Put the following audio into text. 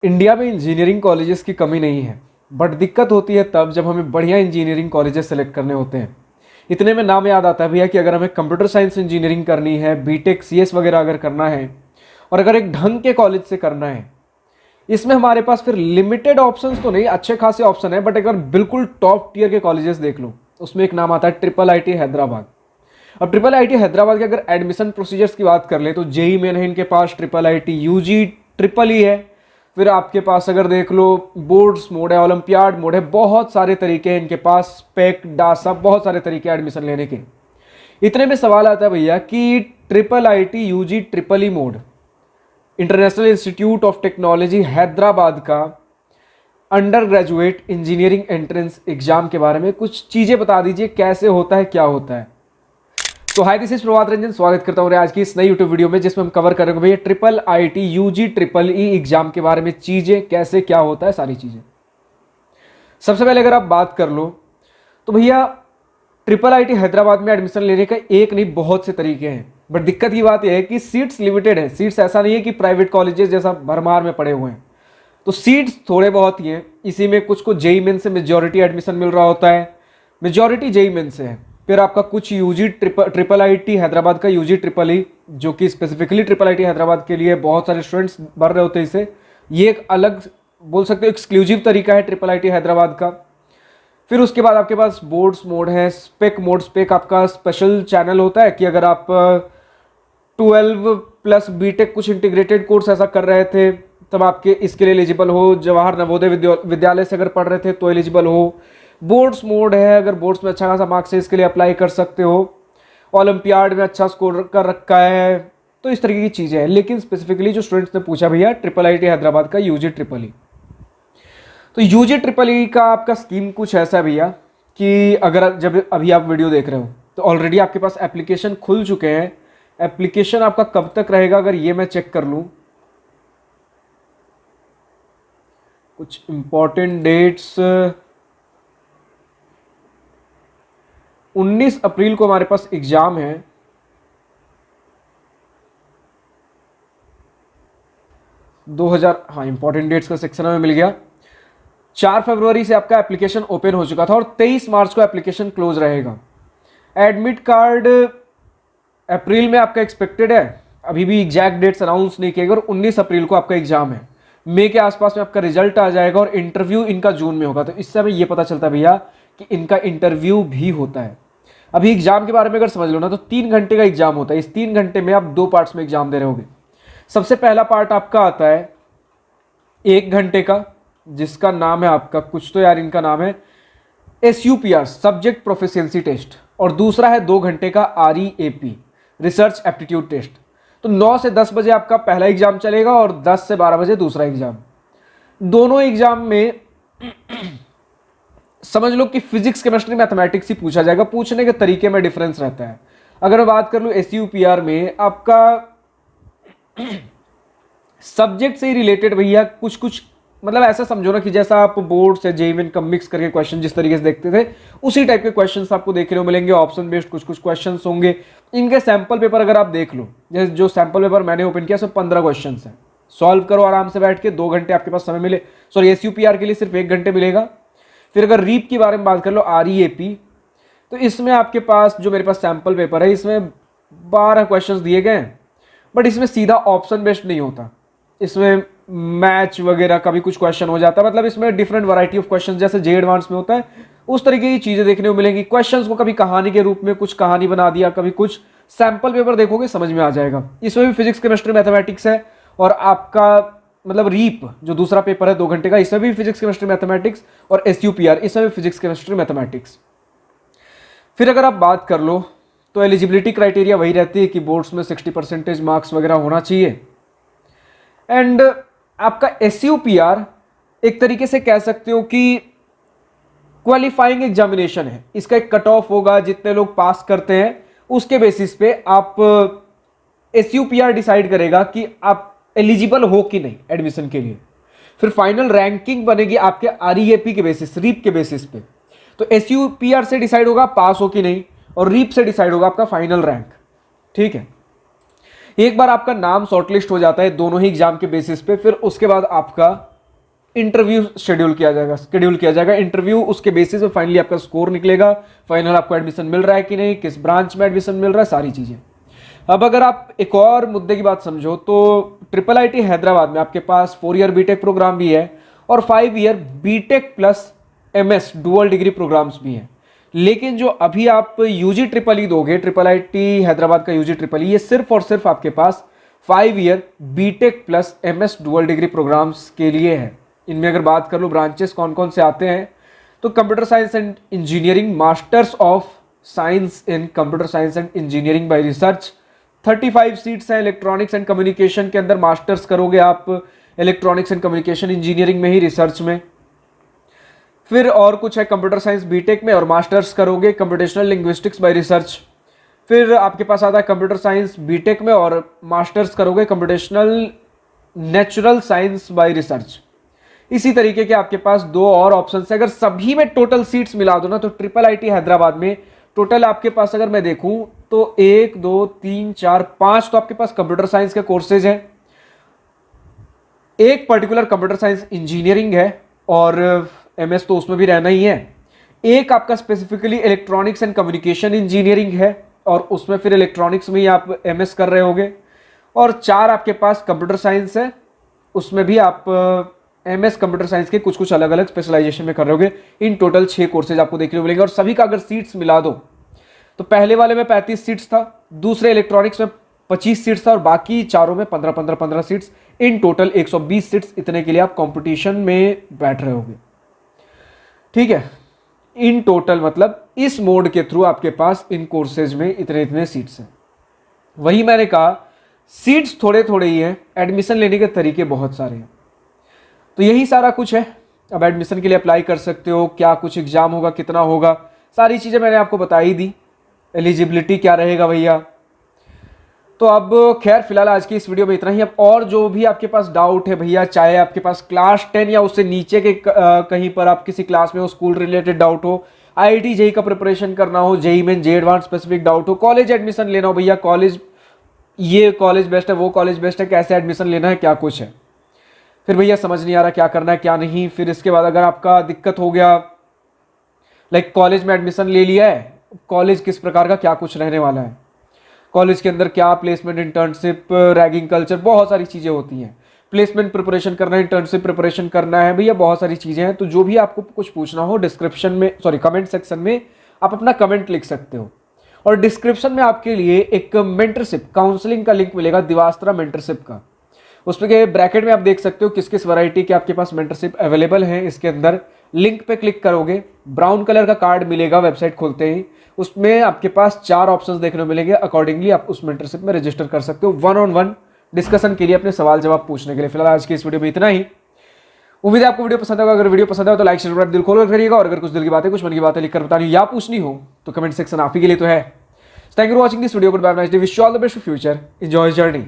India में engineering colleges की कमी नहीं है, बट दिक्कत होती है तब जब हमें बढ़िया इंजीनियरिंग कॉलेजेस सेलेक्ट करने होते हैं। इतने में नाम याद आता है भैया कि अगर हमें कंप्यूटर साइंस इंजीनियरिंग करनी है, बीटेक सीएस वगैरह अगर करना है और अगर एक ढंग के कॉलेज से करना है, इसमें हमारे पास फिर लिमिटेड ऑप्शंस तो नहीं, अच्छे खासे ऑप्शन है, बट अगर बिल्कुल टॉप टियर के कॉलेजेस देख लो, उसमें एक नाम आता है ट्रिपल आईटी हैदराबाद। अब ट्रिपल आईटी हैदराबाद के अगर एडमिशन प्रोसीजर्स की बात कर ले तो जेई मेन है इनके पास, triple IT UG triple E है, फिर आपके पास अगर देख लो बोर्ड्स मोड है, ओलंपियाड मोड है, बहुत सारे तरीके हैं इनके पास, स्पेक डासा, बहुत सारे तरीके एडमिशन लेने के। इतने में सवाल आता है भैया कि triple IT UG triple E mode international institute of technology Hyderabad का undergraduate engineering entrance exam के बारे में कुछ चीजें बता दीजिए, कैसे होता है, क्या होता है। तो हाय, दिस इज प्रभात रंजन, स्वागत करता हूं आज की इस नई यूट्यूब वीडियो में, जिसमें हम कवर करेंगे भैया triple IT UG triple E exam के बारे में, चीजें कैसे क्या होता है, सारी चीजें। सबसे पहले अगर आप बात कर लो तो भैया ट्रिपल आईटी हैदराबाद में एडमिशन लेने का एक नहीं बहुत से तरीके हैं, बट दिक्कत की बात यह है कि सीट्स लिमिटेड है। सीट्स ऐसा नहीं है कि प्राइवेट कॉलेजेस जैसा भरमार में पड़े हुए हैं, तो सीट्स थोड़े बहुत ही हैं। इसी में कुछ को जेई मेन से मेजॉरिटी एडमिशन मिल रहा होता है, मेजॉरिटी जेई मेन से है। फिर आपका कुछ यूजी ट्रिपल आईटी हैदराबाद का यूजी ट्रिपल ई, जो कि स्पेसिफिकली ट्रिपल आईटी हैदराबाद के लिए बहुत सारे स्टूडेंट्स भर रहे होते हैं इसे, ये एक अलग बोल सकते हो एक्सक्लूसिव तरीका है ट्रिपल आईटी हैदराबाद का। फिर उसके बाद आपके पास बोर्ड्स मोड है, स्पेक मोड। स्पेक आपका स्पेशल चैनल होता है कि अगर आप 12 प्लस बीटेक कुछ इंटीग्रेटेड कोर्स ऐसा कर रहे थे तब आपके इसके लिए एलिजिबल हो। जवाहर नवोदय विद्यालय से अगर पढ़ रहे थे तो एलिजिबल हो। बोर्ड्स मोड है, अगर बोर्ड्स में अच्छा खासा मार्क्स है इसके लिए अप्लाई कर सकते हो। ओलंपियाड में अच्छा स्कोर कर रखा है, तो इस तरीके की चीज़ें हैं। लेकिन स्पेसिफिकली जो स्टूडेंट्स ने पूछा भैया ट्रिपल आईटी हैदराबाद का यूजी ट्रिपल ई, तो यूजी ट्रिपल ई का आपका स्कीम कुछ ऐसा है भैया कि अगर जब अभी आप वीडियो देख रहे हो तो ऑलरेडी आपके पास एप्लीकेशन खुल चुके हैं। एप्लीकेशन आपका कब तक रहेगा अगर ये मैं चेक कर लूँ, कुछ इंपॉर्टेंट डेट्स, 19 अप्रैल को हमारे पास एग्जाम है। हाँ, इंपॉर्टेंट डेट्स का सेक्शन हमें मिल गया। 4 फरवरी से आपका एप्लीकेशन ओपन हो चुका था और 23 मार्च को एप्लीकेशन क्लोज रहेगा। एडमिट कार्ड अप्रैल में आपका एक्सपेक्टेड है, अभी भी एग्जैक्ट डेट्स अनाउंस नहीं किए गए, और 19 अप्रैल को आपका एग्जाम है। मई के आसपास में आपका रिजल्ट आ जाएगा और इंटरव्यू इनका जून में होगा। तो इससे हमें यह पता चलता है भैया कि इनका इंटरव्यू भी होता है। अभी एग्जाम के बारे में अगर समझ लो ना तो 3 घंटे का एग्जाम होता है। इस 3 घंटे में आप 2 पार्ट्स में एग्जाम दे रहे होगे। सबसे पहला पार्ट आपका आता है 1 घंटे का, जिसका नाम है आपका, कुछ तो यार इनका नाम है SUPR, सब्जेक्ट प्रोफिशिएंसी टेस्ट, और दूसरा है 2 घंटे का REAP, रिसर्च एप्टीट्यूड टेस्ट। तो 9 से 10 बजे आपका पहला एग्जाम चलेगा और 10 से 12 बजे दूसरा एग्जाम। दोनों एग्जाम में समझ लो कि फिजिक्स, केमिस्ट्री, मैथमेटिक्स ही पूछा जाएगा। पूछने के तरीके में डिफरेंस रहता है। अगर मैं बात कर लूँ SUPR में, आपका सब्जेक्ट से ही रिलेटेड भैया कुछ कुछ, मतलब ऐसा समझो ना कि जैसा आप बोर्ड से जेईई मेन का मिक्स करके क्वेश्चन जिस तरीके से देखते थे, उसी टाइप के क्वेश्चंस आपको देखने को मिलेंगे। ऑप्शन बेस्ड कुछ कुछ क्वेश्चंस होंगे। इनके सैंपल पेपर अगर आप देख लो, जैसे जो सैंपल पेपर मैंने ओपन किया उसमें 15 क्वेश्चन है। सॉल्व करो आराम से बैठ के, 2 घंटे आपके पास समय मिले। सॉरी, SUPR के लिए सिर्फ 1 घंटे मिलेगा। फिर अगर रीप के बारे में बात कर लो, REAP, तो इसमें आपके पास जो मेरे पास सैंपल पेपर है, इसमें 12 क्वेश्चंस दिए गए हैं, बट इसमें सीधा ऑप्शन बेस्ड नहीं होता। इसमें मैच वगैरह का भी कुछ क्वेश्चन हो जाता है। मतलब इसमें डिफरेंट वैरायटी ऑफ क्वेश्चन जैसे जे एडवांस में होता है, उस तरीके की चीजें देखने को मिलेंगी। क्वेश्चंस को कभी कहानी के रूप में कुछ कहानी बना दिया, कभी कुछ। सैंपल पेपर देखोगे समझ में आ जाएगा। इसमें भी फिजिक्स, केमिस्ट्री, मैथमेटिक्स है, और आपका मतलब रीप जो दूसरा पेपर है 2 घंटे का, इसमें भी फिजिक्स, केमिस्ट्री, मैथमेटिक्स, और SUPR इसमें भी फिजिक्स, केमिस्ट्री, मैथमेटिक्स। फिर अगर आप बात कर लो तो एलिजिबिलिटी क्राइटेरिया वही रहती है कि बोर्ड्स में 60% मार्क्स वगैरह होना चाहिए। एंड आपका SUPR एक तरीके से कह सकते हो कि क्वालिफाइंग एग्जामिनेशन है। इसका एक कट ऑफ होगा, जितने लोग पास करते हैं उसके बेसिस पे आप SUPR डिसाइड करेगा कि आप एलिजिबल हो कि नहीं एडमिशन के लिए। फिर फाइनल रैंकिंग बनेगी आपके REAP के बेसिस, रीप के बेसिस पे। तो SUPR से डिसाइड होगा पास हो कि नहीं, और रीप से डिसाइड होगा आपका फाइनल रैंक। ठीक है, एक बार आपका नाम शॉर्टलिस्ट हो जाता है दोनों ही एग्जाम के बेसिस पे, फिर उसके बाद आपका इंटरव्यू शेड्यूल किया जाएगा इंटरव्यू, उसके बेसिस पे फाइनली आपका स्कोर निकलेगा, फाइनल आपको एडमिशन मिल रहा है कि नहीं, किस ब्रांच में एडमिशन मिल रहा है, सारी चीज़ें। अब अगर आप एक और मुद्दे की बात समझो तो IIIT हैदराबाद में आपके पास 4 ईयर बीटेक प्रोग्राम भी है और 5 year BTech plus MS dual degree programmes भी हैं। लेकिन जो अभी आप UG ट्रिपल ई दोगे, IIIT हैदराबाद का UG ट्रिपल ई, ये सिर्फ और सिर्फ आपके पास 5 year BTech plus MS dual degree programmes के लिए है। इनमें अगर बात कर लो ब्रांचेस कौन कौन से आते हैं, तो computer science and engineering, masters of science in computer science and engineering bye research, 35 seats हैं। इलेक्ट्रॉनिक्स एंड कम्युनिकेशन के अंदर मास्टर्स करोगे आप इलेक्ट्रॉनिक्स एंड कम्युनिकेशन इंजीनियरिंग में ही, रिसर्च में। फिर और कुछ है कंप्यूटर साइंस बीटेक में और मास्टर्स करोगे कंप्यूटेशनल लिंग्विस्टिक्स बाय रिसर्च। फिर आपके पास आता है कंप्यूटर साइंस बीटेक में और मास्टर्स करोगे computational natural science by research. इसी तरीके के आपके पास 2 और ऑप्शन है। अगर सभी में टोटल सीट्स मिला दो ना तो IIIT हैदराबाद में टोटल आपके पास अगर मैं देखूं तो 1 2 3 4 5 तो आपके पास कंप्यूटर साइंस के कोर्सेज हैं, एक पर्टिकुलर कंप्यूटर साइंस इंजीनियरिंग है और MS तो उसमें भी रहना ही है, एक आपका specifically electronics and communication engineering है और उसमें फिर इलेक्ट्रॉनिक्स में ही आप MS कर रहे होगे, और 4 आपके पास कंप्यूटर साइंस है, उसमें भी आप MS कंप्यूटर साइंस के कुछ कुछ अलग अलग स्पेशलाइजेशन में कर रहे होगे। इन टोटल 6 कोर्सेज आपको देखने को मिलेंगे और सभी का अगर सीट्स मिला दो तो पहले वाले में 35 सीट्स था, दूसरे इलेक्ट्रॉनिक्स में 25 सीट्स था और बाकी चारों में 15 सीट्स, इन टोटल 120 सीट्स। इतने के लिए आप कंपटीशन में बैठ रहे होगे, ठीक है। इन टोटल मतलब इस मोड के थ्रू आपके पास इन कोर्सेज में इतने सीट्स हैं। वही मैंने कहा सीट्स थोड़े थोड़े ही हैं, एडमिशन लेने के तरीके बहुत सारे हैं। तो यही सारा कुछ है। अब एडमिशन के लिए अप्लाई कर सकते हो, क्या कुछ एग्जाम होगा, कितना होगा, सारी चीज़ें मैंने आपको बता ही दी। एलिजिबिलिटी क्या रहेगा भैया। तो अब खैर फिलहाल आज की इस वीडियो में इतना ही। अब और जो भी आपके पास डाउट है भैया, चाहे आपके पास क्लास 10 या उससे नीचे के कहीं पर आप किसी क्लास में हो, स्कूल रिलेटेड डाउट हो, IIT JEE का प्रिपरेशन करना हो, JEE main JEE advance specific doubt हो, कॉलेज एडमिशन लेना हो भैया, कॉलेज ये कॉलेज बेस्ट है, वो कॉलेज बेस्ट है, कैसे एडमिशन लेना है, क्या कुछ है, फिर भैया समझ नहीं आ रहा क्या करना है क्या नहीं। फिर इसके बाद अगर आपका दिक्कत हो गया लाइक कॉलेज में एडमिशन ले लिया है, कॉलेज किस प्रकार का क्या कुछ रहने वाला है, कॉलेज के अंदर क्या प्लेसमेंट, इंटर्नशिप, रैगिंग कल्चर, बहुत सारी चीज़ें होती हैं, प्लेसमेंट प्रिपरेशन करना है, इंटर्नशिप प्रिपरेशन करना है भैया, बहुत सारी चीज़ें हैं। तो जो भी आपको कुछ पूछना हो डिस्क्रिप्शन में कमेंट सेक्शन में आप अपना कमेंट लिख सकते हो। और डिस्क्रिप्शन में आपके लिए एक मेंटरशिप काउंसलिंग का लिंक मिलेगा, दिवास्त्रा मेंटरशिप का। उसमें के ब्रैकेट में आप देख सकते हो किस किस वैरायटी के आपके पास मेंटरशिप अवेलेबल है। इसके अंदर लिंक पे क्लिक करोगे, ब्राउन कलर का कार्ड मिलेगा वेबसाइट खोलते ही, उसमें आपके पास 4 ऑप्शंस देखने को मिलेंगे। अकॉर्डिंगली आप उस मेंटरशिप में रजिस्टर कर सकते हो 1-on-1 डिस्कशन के लिए, अपने सवाल जवाब पूछने के लिए। फिलहाल आज की इस वीडियो में इतना ही। उम्मीद है आपको वीडियो पसंद होगा। अगर वीडियो पसंद आए तो लाइक शेयर दिल खोल करिएगा, और अगर कुछ दिल की बातें, कुछ मन की बातें लिखकर बतानी या पूछनी हो तो कमेंट सेक्शन आप ही के लिए तो है। Thank you for watching this video. Goodbye, nice day, wish you all the best for future, enjoy journey.